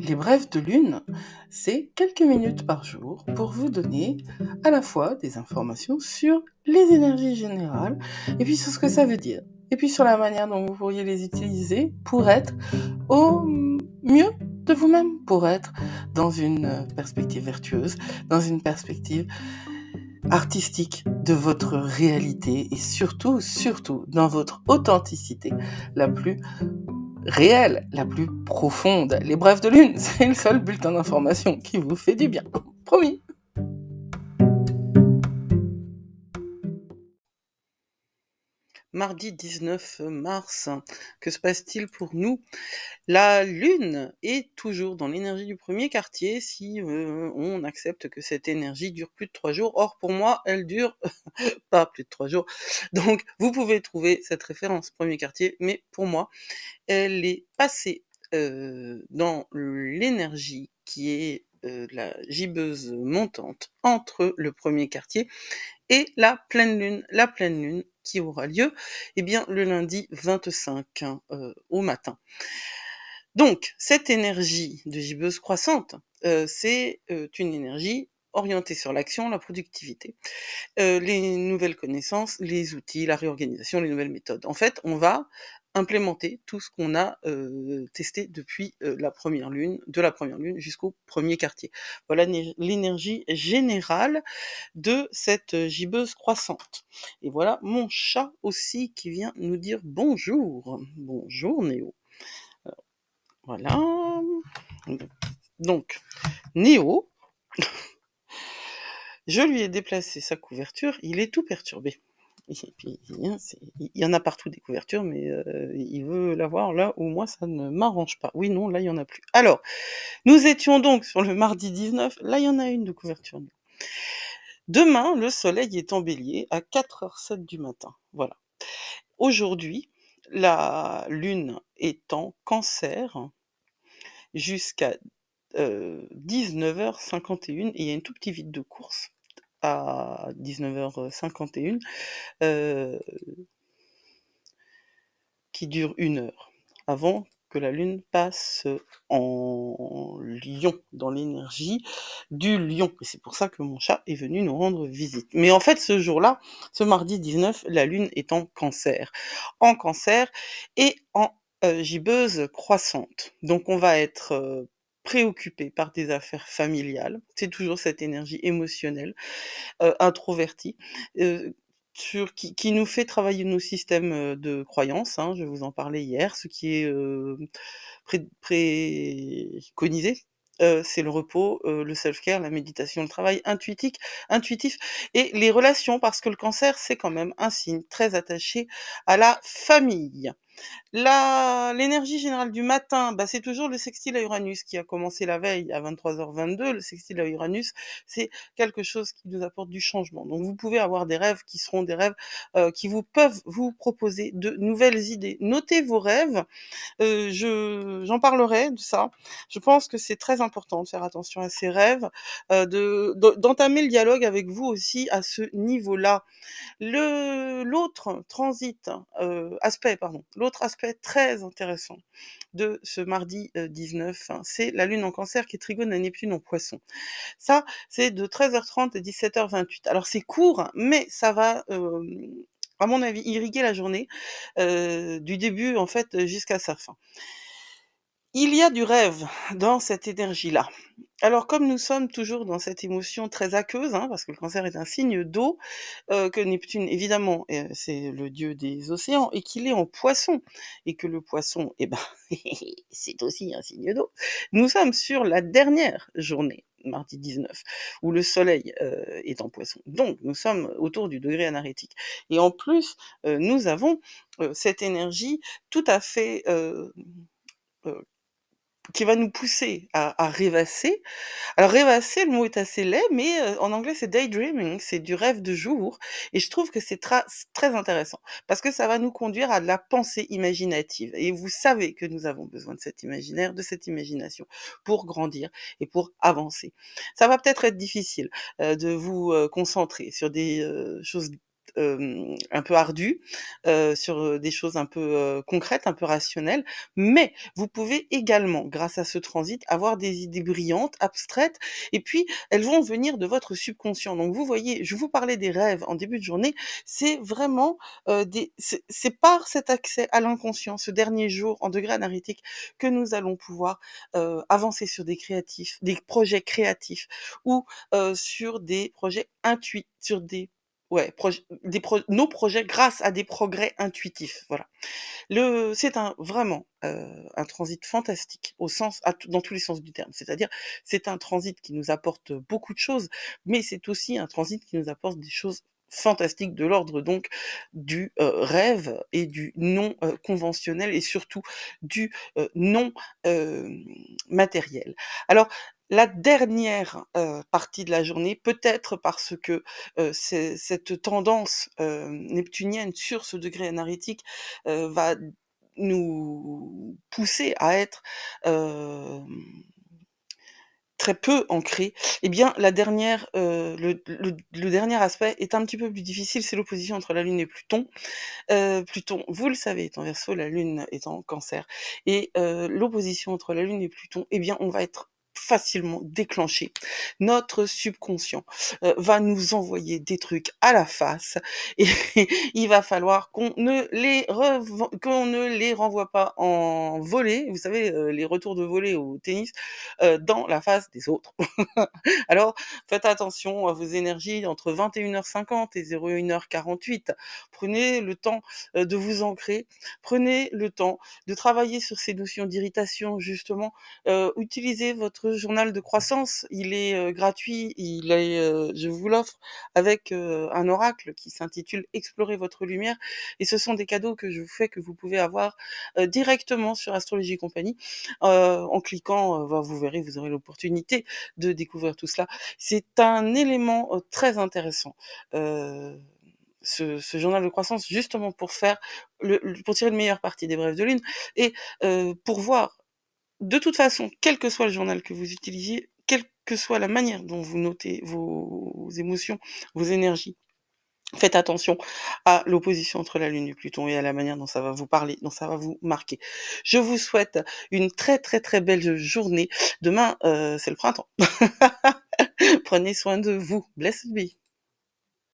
Les brèves de lune, c'est quelques minutes par jour pour vous donner à la fois des informations sur les énergies générales et puis sur ce que ça veut dire. Et puis sur la manière dont vous pourriez les utiliser pour être au mieux de vous-même, pour être dans une perspective vertueuse, dans une perspective artistique de votre réalité et surtout dans votre authenticité la plus réelle, la plus profonde. Les brèves de lune, c'est le seul bulletin d'information qui vous fait du bien. Promis. Mardi 19 mars, que se passe-t-il pour nous? La lune est toujours dans l'énergie du premier quartier si on accepte que cette énergie dure plus de 3 jours. Or, pour moi, elle dure pas plus de 3 jours. Donc, vous pouvez trouver cette référence premier quartier, mais pour moi, elle est passée dans l'énergie qui est la gibbeuse montante entre le premier quartier et la pleine lune. La pleine lune qui aura lieu bien, le lundi 25 au matin. Donc, cette énergie de gibbeuse croissante, c'est une énergie orientée sur l'action, la productivité, les nouvelles connaissances, les outils, la réorganisation, les nouvelles méthodes. En fait, on va implémenter tout ce qu'on a testé depuis la première lune, de la première lune jusqu'au premier quartier. Voilà l'énergie générale de cette gibbeuse croissante. Et voilà mon chat aussi qui vient nous dire bonjour. Bonjour Néo. Voilà. Donc, Néo, je lui ai déplacé sa couverture, il est tout perturbé. Et puis, il y en a partout des couvertures, mais il veut l'avoir là où moi ça ne m'arrange pas. Oui, non, là il y en a plus. Alors, nous étions donc sur le mardi 19, là il y en a une de couverture. Demain, le soleil est en bélier à 4h07 du matin. Voilà. Aujourd'hui, la lune est en cancer jusqu'à 19h51 et il y a une tout petit vide de course à 19h51 qui dure 1 heure avant que la lune passe en lion, dans l'énergie du lion. Et c'est pour ça que mon chat est venu nous rendre visite. Mais en fait, ce jour-là, ce mardi 19, la lune est en cancer. En cancer et en gibbeuse croissante. Donc on va être préoccupé par des affaires familiales. C'est toujours cette énergie émotionnelle, introvertie, qui nous fait travailler nos systèmes de croyances, hein, je vous en parlais hier, ce qui est préconisé. C'est le repos, le self-care, la méditation, le travail intuitif et les relations, parce que le cancer, c'est quand même un signe très attaché à la famille. L'énergie générale du matin, c'est toujours le sextile à Uranus qui a commencé la veille à 23h22. Le sextile à Uranus, c'est quelque chose qui nous apporte du changement. Donc vous pouvez avoir des rêves qui seront des rêves qui peuvent vous proposer de nouvelles idées. Notez vos rêves, j'en parlerai de ça. Je pense que c'est très important de faire attention à ces rêves, d'entamer le dialogue avec vous aussi à ce niveau-là. L'autre aspect très intéressant de ce mardi 19, c'est la lune en cancer qui est trigone à Neptune en poisson. Ça, c'est de 13h30 à 17h28. Alors c'est court, hein, mais ça va, à mon avis, irriguer la journée, du début en fait jusqu'à sa fin. Il y a du rêve dans cette énergie-là. Alors comme nous sommes toujours dans cette émotion très aqueuse, hein, parce que le cancer est un signe d'eau, que Neptune évidemment, c'est le dieu des océans et qu'il est en poisson et que le poisson, c'est aussi un signe d'eau. Nous sommes sur la dernière journée, mardi 19, où le soleil, est en poisson. Donc nous sommes autour du degré anarétique et en plus, nous avons, cette énergie tout à fait, heu, qui va nous pousser à rêvasser. Alors rêvasser, le mot est assez laid, mais en anglais c'est daydreaming, c'est du rêve de jour et je trouve que c'est très intéressant parce que ça va nous conduire à de la pensée imaginative et vous savez que nous avons besoin de cet imaginaire, de cette imagination pour grandir et pour avancer. Ça va peut-être être difficile, de vous, concentrer sur des, choses un peu ardu, sur, des choses un peu, concrètes, un peu rationnelles. Mais vous pouvez également, grâce à ce transit, avoir des idées brillantes, abstraites et puis elles vont venir de votre subconscient. Donc vous voyez, je vous parlais des rêves en début de journée, c'est vraiment, c'est par cet accès à l'inconscient, ce dernier jour en degré analytique, que nous allons pouvoir, avancer sur des projets créatifs ou, sur des projets sur des ouais, nos projets grâce à des progrès intuitifs, voilà. C'est vraiment, un transit fantastique au sens dans tous les sens du terme. C'est-à-dire, c'est un transit qui nous apporte beaucoup de choses, mais c'est aussi un transit qui nous apporte des choses fantastiques de l'ordre donc du, rêve et du non, conventionnel et surtout du, non, hem, matériel. Alors la dernière, partie de la journée, peut-être parce que, cette tendance, neptunienne sur ce degré énergétique, va nous pousser à être, hem, très peu ancrés, eh bien la dernière, le dernier aspect est un petit peu plus difficile, c'est l'opposition entre la Lune et Pluton. Pluton, vous le savez, est en Verseau, la Lune est en Cancer et l'opposition entre la Lune et Pluton, eh bien on va être facilement déclenché. Notre subconscient, va nous envoyer des trucs à la face et il va falloir qu'on ne les renvoie pas en volée, vous savez, les retours de volée au tennis, dans la face des autres. Alors, faites attention à vos énergies entre 21h50 et 01h48. Prenez le temps, de vous ancrer, prenez le temps de travailler sur ces notions d'irritation justement, utilisez votre journal de croissance, il est, gratuit, je vous l'offre avec, un oracle qui s'intitule «Explorer votre lumière» et ce sont des cadeaux que je vous fais, que vous pouvez avoir, directement sur Astrologie Compagnie, en cliquant, vous verrez, vous aurez l'opportunité de découvrir tout cela. C'est un élément, très intéressant, heu, ce journal de croissance justement pour faire pour tirer le meilleur parti des brèves de lune et pour voir de toute façon, quel que soit le journal que vous utilisiez, quelle que soit la manière dont vous notez vos émotions, vos énergies, faites attention à l'opposition entre la Lune et Pluton et à la manière dont ça va vous parler, dont ça va vous marquer. Je vous souhaite une très, très, très belle journée. Demain, c'est le printemps. Prenez soin de vous. Blessed be.